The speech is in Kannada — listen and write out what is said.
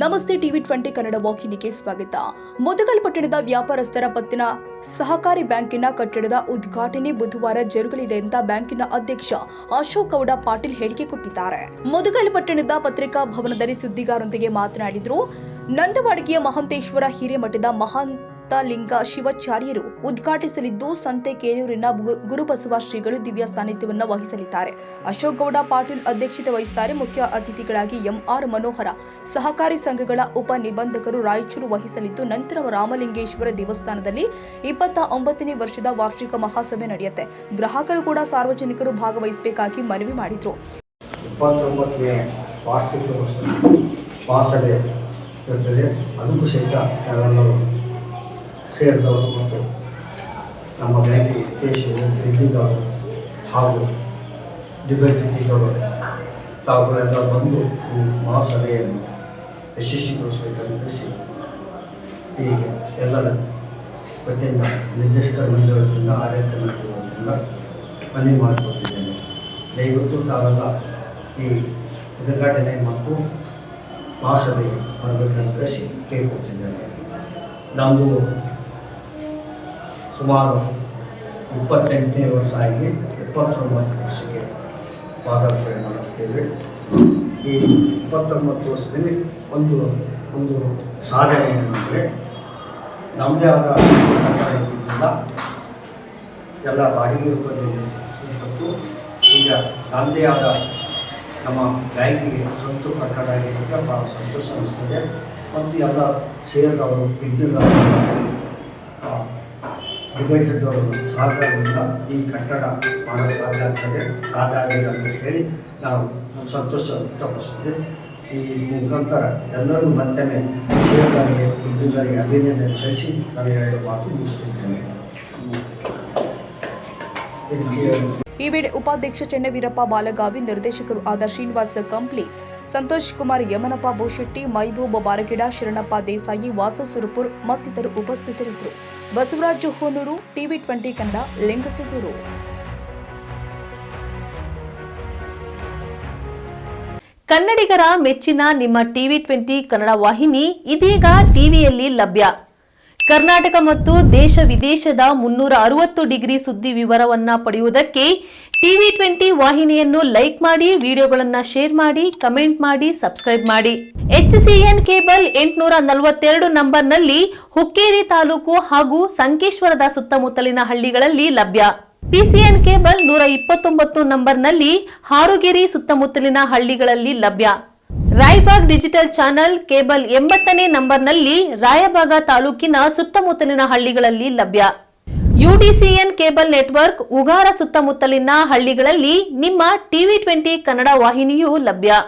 ನಮಸ್ತೆ ಟಿವಿ20 ಕನ್ನಡ ವಾಹಿನಿಗೆ ಸ್ವಾಗತ. ಮುದಗಲ್ ಪಟ್ಟಣದ ವ್ಯಾಪಾರಸ್ಥರ ಪತ್ತಿನ ಸಹಕಾರಿ ಬ್ಯಾಂಕಿನ ಕಟ್ಟಡದ ಉದ್ಘಾಟನೆ ಬುಧವಾರ ಜರುಗಲಿದೆ ಅಂತ ಬ್ಯಾಂಕಿನ ಅಧ್ಯಕ್ಷ ಅಶೋಕ್ ಗೌಡ ಪಾಟೀಲ್ ಹೇಳಿಕೆ ಕೊಟ್ಟಿದ್ದಾರೆ. ಮುದಗಲ್ ಪಟ್ಟಣದ ಪತ್ರಿಕಾ ಭವನದಲ್ಲಿ ಸುದ್ದಿಗಾರರೊಂದಿಗೆ ಮಾತನಾಡಿದರು. ನಂದವಾಡಿಗೆಯ ಮಹಂತೇಶ್ವರ ಹಿರೇಮಠದ ಲಿಂಗ ಶಿವಾಚಾರ್ಯರು ಉದ್ಘಾಟಿಸಲಿದ್ದು, ಸಂತೆ ಕೇಳೂರಿನ ಗುರುಬಸವ ಶ್ರೀಗಳು ದಿವ್ಯ ಸಾನ್ನಿಧ್ಯವನ್ನು ವಹಿಸಲಿದ್ದಾರೆ. ಅಶೋಕ್ ಗೌಡ ಪಾಟೀಲ್ ಅಧ್ಯಕ್ಷತೆ ವಹಿಸುತ್ತಾರೆ. ಮುಖ್ಯ ಅತಿಥಿಗಳಾಗಿ ಎಂಆರ್ ಮನೋಹರ ಸಹಕಾರಿ ಸಂಘಗಳ ಉಪ ನಿಬಂಧಕರು ರಾಯಚೂರು ವಹಿಸಲಿದ್ದು, ನಂತರ ರಾಮಲಿಂಗೇಶ್ವರ ದೇವಸ್ಥಾನದಲ್ಲಿ 29ನೇ ವರ್ಷದ ವಾರ್ಷಿಕ ಮಹಾಸಭೆ ನಡೆಯುತ್ತೆ. ಗ್ರಾಹಕರು ಕೂಡ ಸಾರ್ವಜನಿಕರು ಭಾಗವಹಿಸಬೇಕಾಗಿ ಮನವಿ ಮಾಡಿದರು. 29ನೇ ವಾರ್ಷಿಕ ಮಹಾಸಭೆ ಇರುತ್ತದೆ. ಅದಕ್ಕೂ ಸಹಿತ ನಾವೆಲ್ಲರೂ ಸೇರಿದವರು ಮತ್ತು ನಮ್ಮ ಬ್ಯಾಂಕಿಗೆ ದೇಶಗಳು ಇದ್ದಿದ್ದವರು ಹಾಗೂ ಡಿಬೇಟಿದ್ದವರು ತಾವುಗಳೆಲ್ಲ ಬಂದು ಈ ಮಹಾಸಭೆಯನ್ನು ಯಶಸ್ವಿಗೊಳಿಸಬೇಕೆಂದು ತಿಳಿಸಿ ಹೀಗೆ ಎಲ್ಲರ ವತಿಯಿಂದ ನಿರ್ದೇಶಕರ ಮಂಡಳಿಯಿಂದ ಆಡಳಿತ ಮಂಡಳಿ ವತಿಯಿಂದ ಮನವಿ ಮಾಡಿಕೊಟ್ಟಿದ್ದೇನೆ. ದಯವಿಟ್ಟು ತಾವೆಲ್ಲ ಈ ಉದ್ಘಾಟನೆ ಮತ್ತು ಮಹಾಸಭೆಗೆ ಬರಬೇಕೆಂದು ತಿಳಿಸಿ ಕೇಳಿಕೊಟ್ಟಿದ್ದೇನೆ. ನಮ್ಮದು ಸುಮಾರು 28ನೇ ವರ್ಷ ಆಗಿ 29 ವರ್ಷಕ್ಕೆ ಪಾದಾರ್ಪಣೆ ಮಾಡುತ್ತೇವೆ. ಈ 29 ವರ್ಷದಲ್ಲಿ ಒಂದು ಸಾಧನೆ ಏನಂದರೆ, ನಮ್ಮದೇ ಆದ ಕಟ್ಟಡ ಇದ್ದಿದ್ದಿಲ್ಲ, ಎಲ್ಲ ಬಾಡಿಗೆ ರೂಪದಲ್ಲಿ ಈಗ ನಮ್ಮದೇ ಆದ ನಮ್ಮ ಬ್ಯಾಂಕಿಗೆ ಸ್ವಂತ ಕಟ್ಟಡ ಆಗಿರೋದಕ್ಕೆ ಭಾಳ ಸಂತೋಷ ಅನಿಸ್ತದೆ. ಮತ್ತು ಎಲ್ಲ ಸೇರಿದವರು ಇದ್ದಿದ್ದವರು ನಿಭಾಯಿಸಿದವರು ಸಹಕಾರದಿಂದ ಈ ಕಟ್ಟಡ ಮಾಡಲು ಸಾಧ್ಯ ಆಗಿದೆ ಅಂತ ಹೇಳಿ ನಾವು ಸಂತೋಷ ವ್ಯಕ್ತಪಡಿಸಿದ್ದೆ. ಈ ಮುಖಾಂತರ ಎಲ್ಲರೂ ಮತ್ತೊಮ್ಮೆ ಸೇರಿದವರಿಗೆ ಇದ್ದಿದ್ದವರಿಗೆ ಅಭಿನಂದನೆ ಸಲ್ಲಿಸಿ ನಾನು 2 ಮಾತು ಮುಗಿಸುತ್ತಿದ್ದೇನೆ. ಈ ವೇಳೆ ಉಪಾಧ್ಯಕ್ಷ ಚೆನ್ನವೀರಪ್ಪ ಬಾಲಗಾವಿ, ನಿರ್ದೇಶಕರು ಆದ ಶ್ರೀನಿವಾಸ ಕಂಪ್ಲಿ, ಸಂತೋಷ್ ಕುಮಾರ್ ಯಮನಪ್ಪ ಬೋಶೆಟ್ಟಿ, ಮೈಬೂಬ್ ಬಾರಗಿಡ, ಶರಣಪ್ಪ ದೇಸಾಯಿ, ವಾಸು ಸುರಪುರ್ ಮತ್ತಿತರರು ಉಪಸ್ಥಿತರಿದ್ದರು. ಬಸವರಾಜ ಹೊನ್ನೂರು, ಟಿವಿ20 ಕನ್ನಡ, ಲಿಂಗಸಗೂರು. ಕನ್ನಡಿಗರ ಮೆಚ್ಚಿನ ನಿಮ್ಮ ಟಿವಿ20 ಕನ್ನಡ ವಾಹಿನಿ ಇದೀಗ ಟಿವಿಯಲ್ಲಿ ಲಭ್ಯ. ಕರ್ನಾಟಕ ಮತ್ತು ದೇಶ ವಿದೇಶದ 360 ಡಿಗ್ರಿ ಸುದ್ದಿ ವಿವರವನ್ನ ಪಡೆಯುವುದಕ್ಕೆ ಟಿವಿ20 ವಾಹಿನಿಯನ್ನು ಲೈಕ್ ಮಾಡಿ, ವಿಡಿಯೋಗಳನ್ನು ಶೇರ್ ಮಾಡಿ, ಕಮೆಂಟ್ ಮಾಡಿ, ಸಬ್ಸ್ಕ್ರೈಬ್ ಮಾಡಿ. HCN ಕೇಬಲ್ 842 ನಂಬರ್ನಲ್ಲಿ ಹುಕ್ಕೇರಿ ತಾಲೂಕು ಹಾಗೂ ಸಂಕೇಶ್ವರದ ಸುತ್ತಮುತ್ತಲಿನ ಹಳ್ಳಿಗಳಲ್ಲಿ ಲಭ್ಯ. PCN ಕೇಬಲ್ 129 ನಂಬರ್ನಲ್ಲಿ ಹಾರುಗೆರೆ ಸುತ್ತಮುತ್ತಲಿನ ಹಳ್ಳಿಗಳಲ್ಲಿ ಲಭ್ಯ. ರಾಯಬಾಗ್ ಡಿಜಿಟಲ್ ಚಾನೆಲ್ ಕೇಬಲ್ 80ನೇ ನಂಬರ್ನಲ್ಲಿ ರಾಯಬಾಗ ತಾಲೂಕಿನ ಸುತ್ತಮುತ್ತಲಿನ ಹಳ್ಳಿಗಳಲ್ಲಿ ಲಭ್ಯ. UDCN ಕೇಬಲ್ ನೆಟ್ವರ್ಕ್ ಉಗಾರ ಸುತ್ತಮುತ್ತಲಿನ ಹಳ್ಳಿಗಳಲ್ಲಿ ನಿಮ್ಮ ಟಿವಿ20 ಕನ್ನಡ ವಾಹಿನಿಯೂ ಲಭ್ಯ.